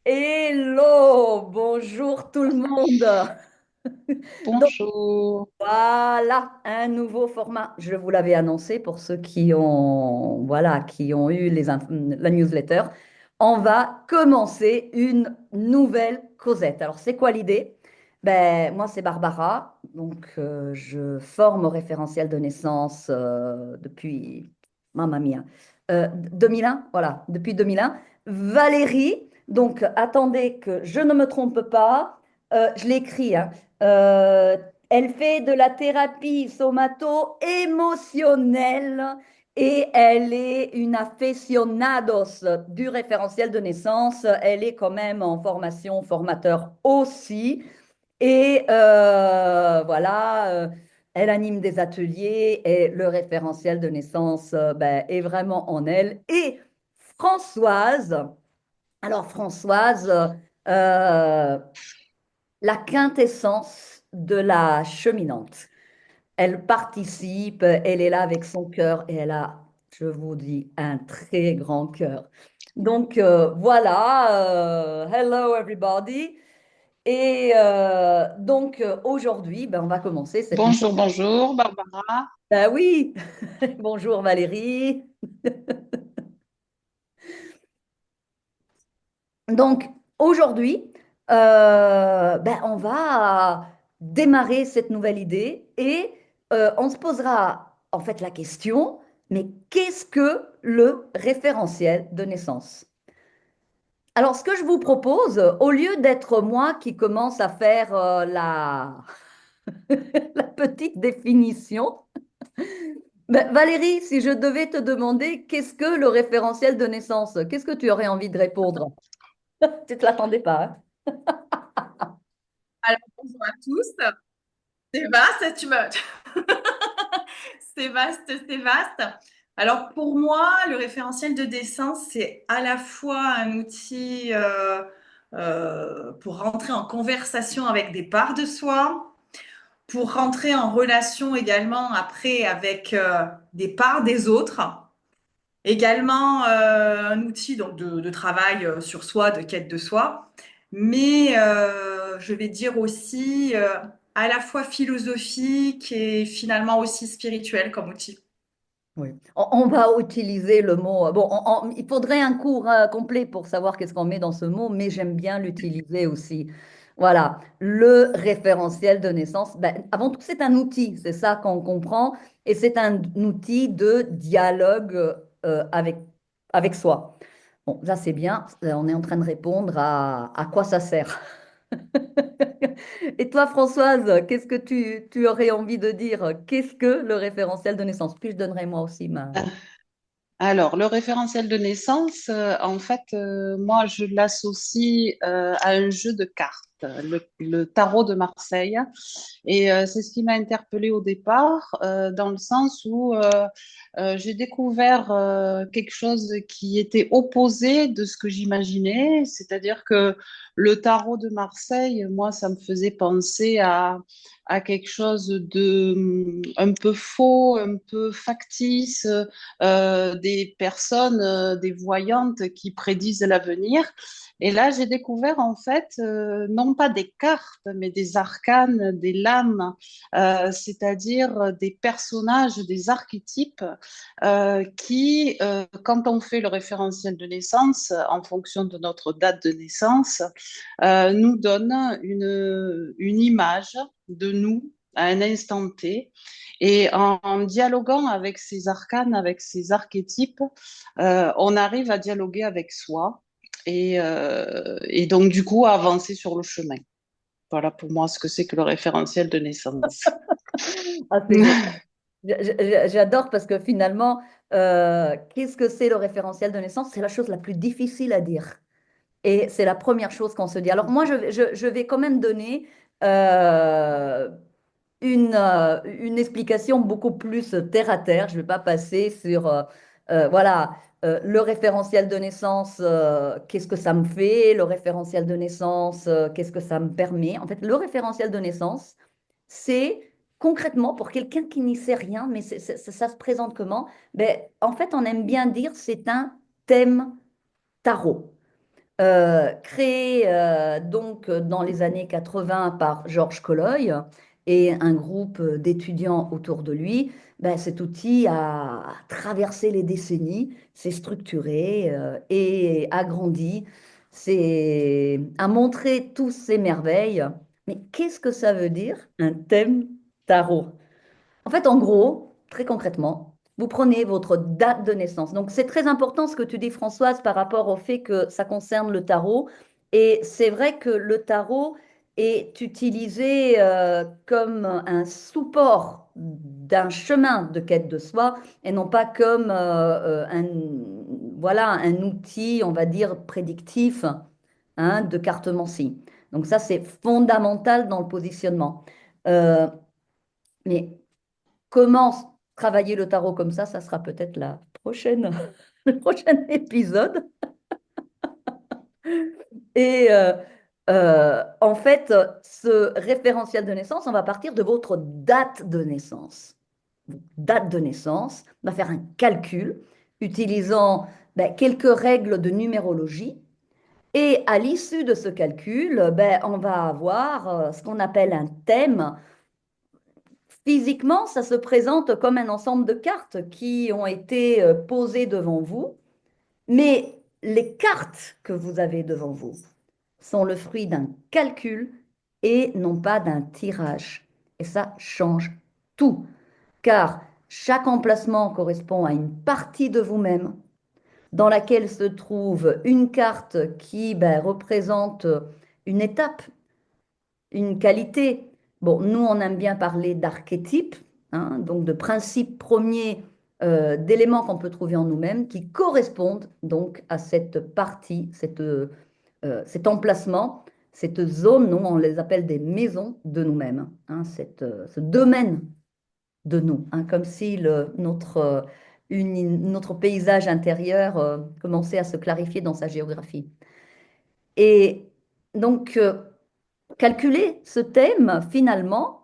Hello, bonjour tout le monde. Donc Bonjour. voilà, un nouveau format. Je vous l'avais annoncé pour ceux qui ont eu la newsletter. On va commencer une nouvelle causette. Alors, c'est quoi l'idée? Ben, moi, c'est Barbara. Donc, je forme au référentiel de naissance depuis, mamma mia, 2001. Voilà, depuis 2001. Valérie, donc, attendez que je ne me trompe pas. Je l'écris, hein. Euh, Elle fait de la thérapie somato-émotionnelle et elle est une aficionados du référentiel de naissance. Elle est quand même en formation formateur aussi. Et voilà, elle anime des ateliers et le référentiel de naissance ben, est vraiment en elle. Et Françoise, alors Françoise, euh, la quintessence de la cheminante. Elle participe, elle est là avec son cœur et elle a, je vous dis, un très grand cœur. Donc voilà, hello everybody. Et aujourd'hui, ben, on va commencer cette nouvelle. Bonjour, bonjour, Barbara. Ben oui, bonjour Valérie. Donc aujourd'hui, ben, on va démarrer cette nouvelle idée et on se posera en fait la question, mais qu'est-ce que le référentiel de naissance? Alors, ce que je vous propose, au lieu d'être moi qui commence à faire la petite définition, ben, Valérie, si je devais te demander qu'est-ce que le référentiel de naissance, qu'est-ce que tu aurais envie de répondre? Tu ne te l'attendais pas, hein? Alors, bonjour à tous. C'est vaste, c'est vaste, c'est vaste. Alors, pour moi, le référentiel de dessin, c'est à la fois un outil pour rentrer en conversation avec des parts de soi, pour rentrer en relation également après avec des parts des autres. Également, un outil donc, de travail sur soi, de quête de soi, mais je vais dire aussi à la fois philosophique et finalement aussi spirituel comme outil. Oui. On va utiliser le mot. Bon, il faudrait un cours complet pour savoir qu'est-ce qu'on met dans ce mot, mais j'aime bien l'utiliser aussi. Voilà, le référentiel de naissance. Ben, avant tout, c'est un outil, c'est ça qu'on comprend, et c'est un outil de dialogue avec soi. Bon, ça c'est bien. On est en train de répondre à quoi ça sert. Et toi, Françoise, qu'est-ce que tu aurais envie de dire? Qu'est-ce que le référentiel de naissance? Puis je donnerai moi aussi ma. Alors, le référentiel de naissance, en fait, moi, je l'associe à un jeu de cartes, le tarot de Marseille. Et c'est ce qui m'a interpellée au départ, dans le sens où j'ai découvert quelque chose qui était opposé de ce que j'imaginais, c'est-à-dire que le tarot de Marseille, moi, ça me faisait penser à quelque chose de un peu faux, un peu factice, des personnes, des voyantes qui prédisent l'avenir. Et là, j'ai découvert en fait, non pas des cartes, mais des arcanes, des lames, c'est-à-dire des personnages, des archétypes qui, quand on fait le référentiel de naissance, en fonction de notre date de naissance, nous donnent une image de nous à un instant T. Et en dialoguant avec ces arcanes, avec ces archétypes, on arrive à dialoguer avec soi et donc du coup à avancer sur le chemin. Voilà pour moi ce que c'est que le référentiel de naissance. Ah, c'est J'adore parce que finalement, qu'est-ce que c'est le référentiel de naissance? C'est la chose la plus difficile à dire. Et c'est la première chose qu'on se dit. Alors moi, je vais quand même donner euh, une explication beaucoup plus terre à terre. Je ne vais pas passer sur, voilà, le référentiel de naissance, qu'est-ce que ça me fait? Le référentiel de naissance, qu'est-ce que ça me permet? En fait, le référentiel de naissance, c'est concrètement pour quelqu'un qui n'y sait rien, mais ça se présente comment? Ben, en fait, on aime bien dire c'est un thème tarot. créé donc dans les années 80 par Georges Colloy et un groupe d'étudiants autour de lui. Ben, cet outil a traversé les décennies, s'est structuré et a grandi, a montré tous ses merveilles. Mais qu'est-ce que ça veut dire un thème tarot? En fait, en gros, très concrètement, vous prenez votre date de naissance. Donc, c'est très important ce que tu dis, Françoise, par rapport au fait que ça concerne le tarot. Et c'est vrai que le tarot est utilisé comme un support d'un chemin de quête de soi et non pas comme voilà, un outil, on va dire, prédictif hein, de cartomancie. Donc ça, c'est fondamental dans le positionnement. Euh, mais comment travailler le tarot comme ça sera peut-être la prochaine, le prochain épisode. Et en fait, ce référentiel de naissance, on va partir de votre date de naissance. Date de naissance, on va faire un calcul utilisant ben, quelques règles de numérologie. Et à l'issue de ce calcul, ben, on va avoir ce qu'on appelle un thème. Physiquement, ça se présente comme un ensemble de cartes qui ont été posées devant vous, mais les cartes que vous avez devant vous sont le fruit d'un calcul et non pas d'un tirage. Et ça change tout, car chaque emplacement correspond à une partie de vous-même dans laquelle se trouve une carte qui ben, représente une étape une qualité. Bon, nous, on aime bien parler d'archétypes, hein, donc de principes premiers d'éléments qu'on peut trouver en nous-mêmes qui correspondent donc à cette partie, cet emplacement, cette zone, nous, on les appelle des maisons de nous-mêmes, hein, ce domaine de nous, hein, comme si notre paysage intérieur commençait à se clarifier dans sa géographie. Et donc, calculer ce thème, finalement,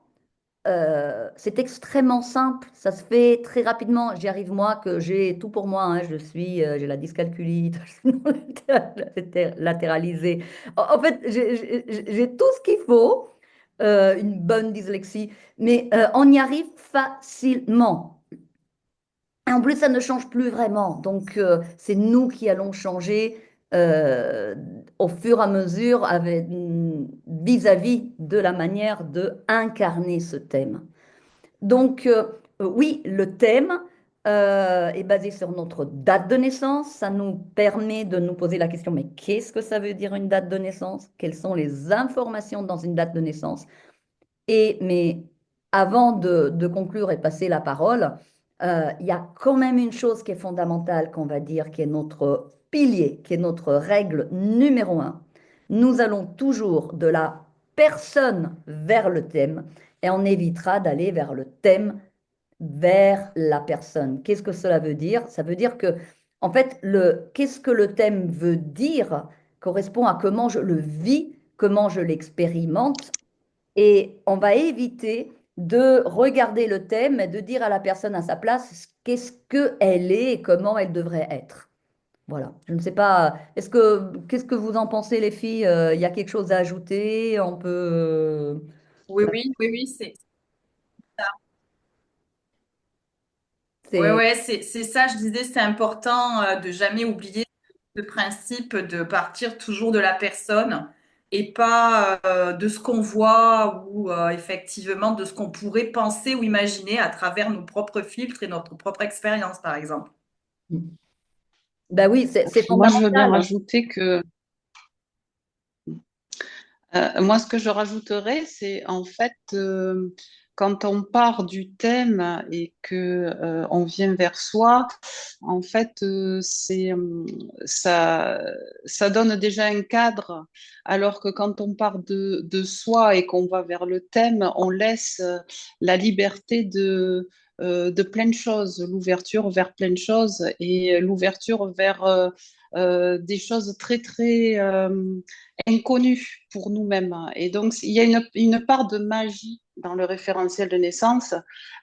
c'est extrêmement simple. Ça se fait très rapidement. J'y arrive moi que j'ai tout pour moi. Hein. J'ai la dyscalculie, latéralisée. En fait, j'ai tout ce qu'il faut. Une bonne dyslexie, mais on y arrive facilement. Et en plus, ça ne change plus vraiment. Donc, c'est nous qui allons changer euh, au fur et à mesure vis-à-vis de la manière de incarner ce thème. Donc, oui, le thème est basé sur notre date de naissance. Ça nous permet de nous poser la question, mais qu'est-ce que ça veut dire une date de naissance? Quelles sont les informations dans une date de naissance? Mais avant de conclure et passer la parole, il y a quand même une chose qui est fondamentale qu'on va dire, qui est notre pilier, qui est notre règle numéro un. Nous allons toujours de la personne vers le thème et on évitera d'aller vers le thème vers la personne. Qu'est-ce que cela veut dire? Ça veut dire que, en fait, qu'est-ce que le thème veut dire correspond à comment je le vis, comment je l'expérimente et on va éviter de regarder le thème et de dire à la personne à sa place qu'est-ce qu'elle est et comment elle devrait être. Voilà. Je ne sais pas, qu'est-ce que vous en pensez, les filles? Il y a quelque chose à ajouter? On peut. Oui, oui, oui, oui, c'est ouais, C'est. ouais, c'est ça, je disais, c'est important de jamais oublier le principe de partir toujours de la personne et pas de ce qu'on voit ou effectivement de ce qu'on pourrait penser ou imaginer à travers nos propres filtres et notre propre expérience, par exemple. Ben oui, c'est Moi, je veux bien fondamental. rajouter que moi, ce que je rajouterais, c'est en fait quand on part du thème et que on vient vers soi, en fait, ça, ça donne déjà un cadre, alors que quand on part de soi et qu'on va vers le thème, on laisse la liberté de plein de choses, l'ouverture vers plein de choses et l'ouverture vers des choses très, très inconnu pour nous-mêmes. Et donc, il y a une part de magie dans le référentiel de naissance,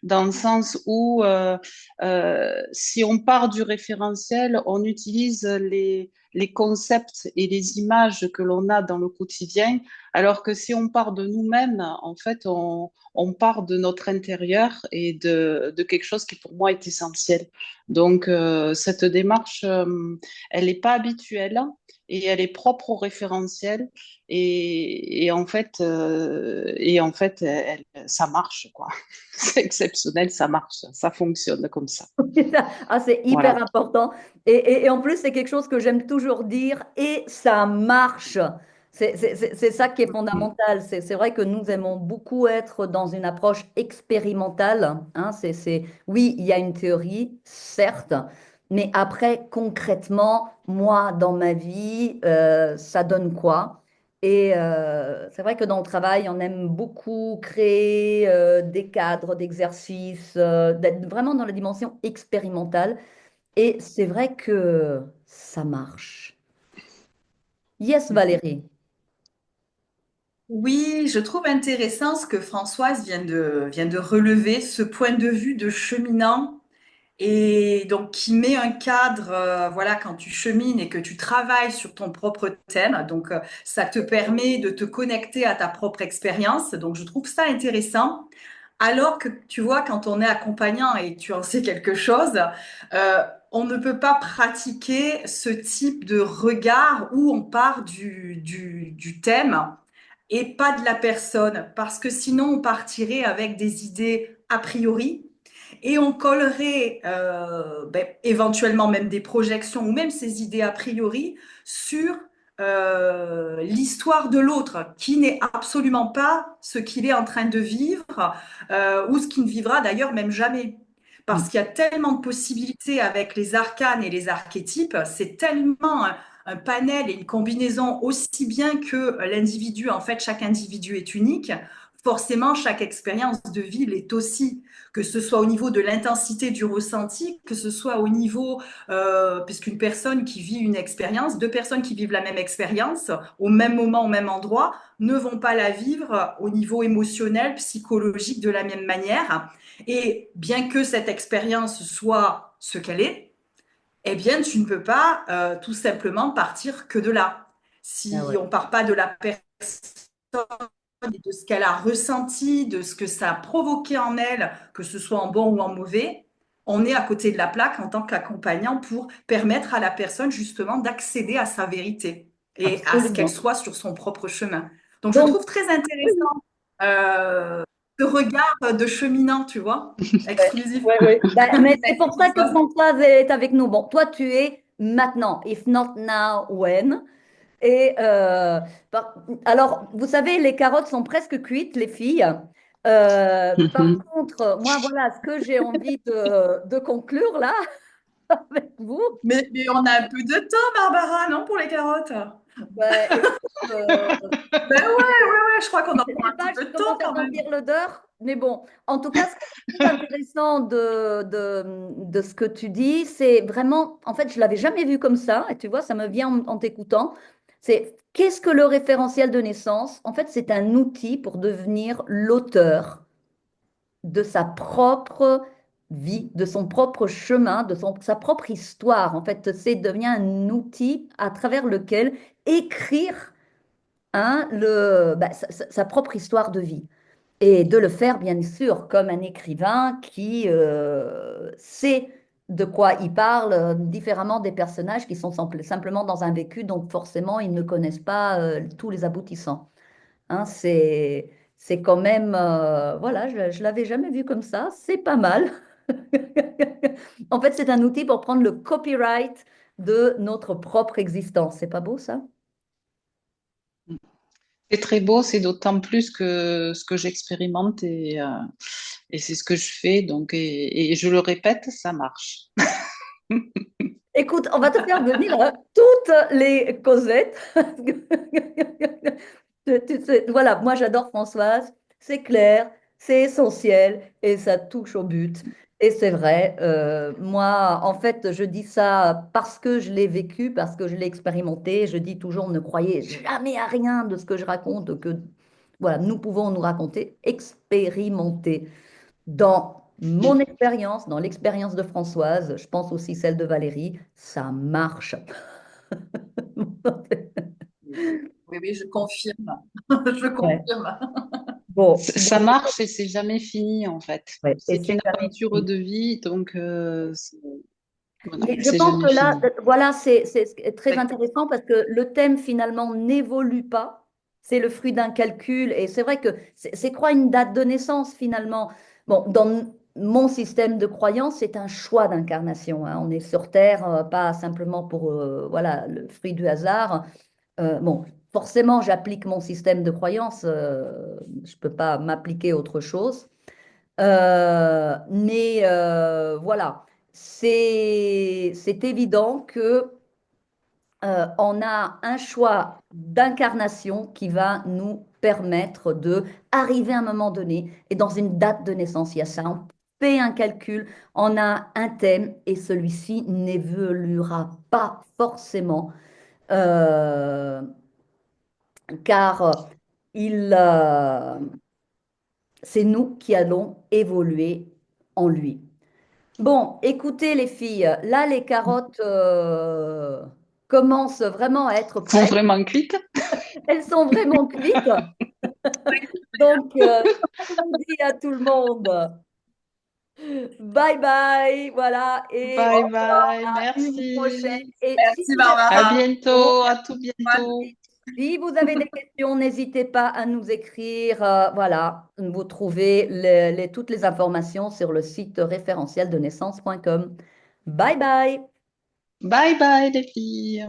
dans le sens où si on part du référentiel, on utilise les concepts et les images que l'on a dans le quotidien, alors que si on part de nous-mêmes, en fait, on part de notre intérieur et de quelque chose qui pour moi est essentiel. Donc, cette démarche, elle n'est pas habituelle et elle est propre au référentiel. Et en fait, ça marche, quoi. C'est exceptionnel, ça marche, ça fonctionne comme ça. Ah, c'est hyper Voilà. important. Et en plus, c'est quelque chose que j'aime toujours dire, et ça marche. C'est ça qui est Mm. fondamental. C'est vrai que nous aimons beaucoup être dans une approche expérimentale. Hein. Oui, il y a une théorie, certes, mais après, concrètement, moi, dans ma vie, ça donne quoi? Et c'est vrai que dans le travail, on aime beaucoup créer des cadres d'exercices, d'être vraiment dans la dimension expérimentale. Et c'est vrai que ça marche. Yes, Valérie. Oui, je trouve intéressant ce que Françoise vient de relever, ce point de vue de cheminant et donc qui met un cadre, voilà, quand tu chemines et que tu travailles sur ton propre thème. Donc, ça te permet de te connecter à ta propre expérience. Donc, je trouve ça intéressant. Alors que tu vois, quand on est accompagnant et tu en sais quelque chose, euh, on ne peut pas pratiquer ce type de regard où on part du thème et pas de la personne, parce que sinon on partirait avec des idées a priori et on collerait éventuellement même des projections ou même ces idées a priori sur l'histoire de l'autre, qui n'est absolument pas ce qu'il est en train de vivre ou ce qu'il ne vivra d'ailleurs même jamais. Parce qu'il y a tellement de possibilités avec les arcanes et les archétypes, c'est tellement un panel et une combinaison aussi bien que l'individu, en fait, chaque individu est unique. Forcément, chaque expérience de vie l'est aussi, que ce soit au niveau de l'intensité du ressenti, que ce soit au niveau, puisqu'une personne qui vit une expérience, deux personnes qui vivent la même expérience au même moment, au même endroit, ne vont pas la vivre au niveau émotionnel, psychologique de la même manière. Et bien que cette expérience soit ce qu'elle est, eh bien, tu ne peux pas tout simplement partir que de là. Ah Si ouais. on part pas de la personne et de ce qu'elle a ressenti, de ce que ça a provoqué en elle, que ce soit en bon ou en mauvais, on est à côté de la plaque en tant qu'accompagnant pour permettre à la personne justement d'accéder à sa vérité et à ce qu'elle Absolument. soit sur son propre chemin. Donc, je Donc, trouve très intéressant euh, ce regard de cheminant, tu vois, ouais, exclusif. ouais, ouais. Ben, mais c'est Merci, pour ça que Françoise. Françoise est avec nous. Bon, toi, tu es maintenant, if not now, when? Et alors, vous savez, les carottes sont presque cuites, les filles. Par contre, moi, voilà, ce que j'ai envie de conclure là avec vous. Mais on a un peu de temps, Barbara, non, pour les carottes? Ben, écoute, Ben ouais, ouais, je crois qu'on a je encore sais un petit pas, peu je de temps commence à quand même. sentir l'odeur, mais bon, en tout cas, ce que je trouve intéressant de ce que tu dis, c'est vraiment, en fait, je l'avais jamais vu comme ça, et tu vois, ça me vient en t'écoutant. C'est qu'est-ce que le référentiel de naissance? En fait, c'est un outil pour devenir l'auteur de sa propre vie, de son propre chemin, sa propre histoire. En fait, c'est devient un outil à travers lequel écrire hein, sa propre histoire de vie. Et de le faire, bien sûr, comme un écrivain qui sait de quoi il parle, différemment des personnages qui sont simplement dans un vécu, donc forcément, ils ne connaissent pas tous les aboutissants. Hein, c'est quand même, voilà, je l'avais jamais vu comme ça, c'est pas mal. En fait, c'est un outil pour prendre le copyright de notre propre existence. C'est pas beau ça? C'est très beau, c'est d'autant plus que ce que j'expérimente et c'est ce que je fais. Donc, et je le répète, ça marche. Écoute, on va te faire venir toutes les Cosettes. Voilà, moi j'adore Françoise, c'est clair, c'est essentiel et ça touche au but. Et c'est vrai, moi en fait je dis ça parce que je l'ai vécu, parce que je l'ai expérimenté. Je dis toujours ne croyez jamais à rien de ce que je raconte, que voilà, nous pouvons nous raconter, expérimenter. Dans mon expérience, dans l'expérience de Françoise, je pense aussi celle de Valérie, ça marche. Oui, oui, je confirme. Je Ouais. confirme. Bon, Ça marche et c'est jamais fini en fait. ouais, et C'est c'est une jamais aventure fini. de vie, donc voilà, Mais je c'est pense jamais que là, fini. voilà, c'est très intéressant parce que le thème finalement n'évolue pas. C'est le fruit d'un calcul. Et c'est vrai que c'est quoi une date de naissance finalement? Bon, dans mon système de croyance, c'est un choix d'incarnation, hein. On est sur Terre, pas simplement pour voilà, le fruit du hasard. Bon, forcément, j'applique mon système de croyance. Je ne peux pas m'appliquer autre chose. Mais voilà, c'est évident que on a un choix d'incarnation qui va nous permettre de arriver à un moment donné et dans une date de naissance, il y a ça. On fait un calcul, on a un thème et celui-ci n'évoluera pas forcément euh, car c'est nous qui allons évoluer en lui. Bon, écoutez les filles, là les carottes commencent vraiment à être Sont prêtes. vraiment cuites? Elles sont vraiment cuites. Donc, je dis à tout le monde, bye bye, voilà, et Bye bye, à une prochaine. merci. Et si Merci vous avez À Barbara. des questions, bientôt, à tout bientôt. merci. Si vous avez des questions, n'hésitez pas à nous écrire. Voilà, vous trouvez toutes les informations sur le site référentiel de naissance.com. Bye bye. Bye bye les filles.